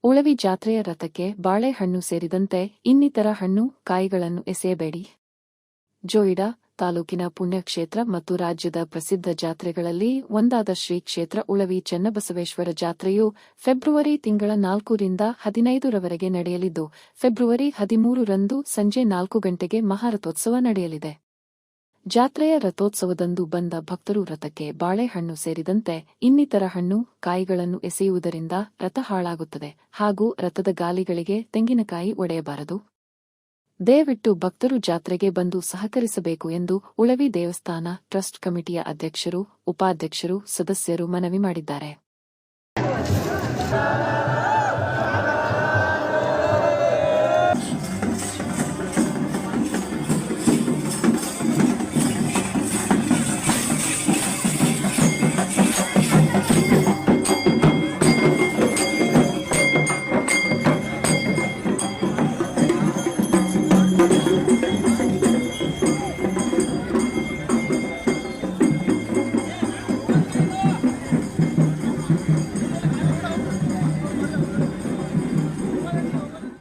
ಉಳವಿ ಜಾತ್ರೆಯ ರಥಕ್ಕೆ ಬಾಳೆಹಣ್ಣು ಸೇರಿದಂತೆ ಇನ್ನಿತರ ಹಣ್ಣು ಕಾಯಿಗಳನ್ನು ಎಸೆಯಬೇಡಿ. ಜೋಯಿಡಾ ತಾಲೂಕಿನ ಪುಣ್ಯಕ್ಷೇತ್ರ ಮತ್ತು ರಾಜ್ಯದ ಪ್ರಸಿದ್ಧ ಜಾತ್ರೆಗಳಲ್ಲಿ ಒಂದಾದ ಶ್ರೀ ಕ್ಷೇತ್ರ ಉಳವಿ ಚೆನ್ನಬಸವೇಶ್ವರ ಜಾತ್ರೆಯು ಫೆಬ್ರವರಿ ತಿಂಗಳ 4 ರಿಂದ 15 ರವರೆಗೆ ನಡೆಯಲಿದ್ದು, ಫೆಬ್ರವರಿ 13 ರಂದು ಸಂಜೆ 4 ಗಂಟೆಗೆ ಮಹಾರಥೋತ್ಸವ ನಡೆಯಲಿದೆ. ಜಾತ್ರೆಯ ರಥೋತ್ಸವದಂದು ಬಂದ ಭಕ್ತರು ರಥಕ್ಕೆ ಬಾಳೆಹಣ್ಣು ಸೇರಿದಂತೆ ಇನ್ನಿತರ ಹಣ್ಣು ಕಾಯಿಗಳನ್ನು ಎಸೆಯುವುದರಿಂದ ರಥ ಹಾಳಾಗುತ್ತದೆ ಹಾಗೂ ರಥದ ಗಾಲಿಗಳಿಗೆ ತೆಂಗಿನಕಾಯಿ ಒಡೆಯಬಾರದು. ದಯವಿಟ್ಟು ಭಕ್ತರು ಜಾತ್ರೆಗೆ ಬಂದು ಸಹಕರಿಸಬೇಕು ಎಂದು ಉಳವಿ ದೇವಸ್ಥಾನ ಟ್ರಸ್ಟ್ ಕಮಿಟಿಯ ಅಧ್ಯಕ್ಷರು, ಉಪಾಧ್ಯಕ್ಷರು, ಸದಸ್ಯರು ಮನವಿ ಮಾಡಿದ್ದಾರೆ.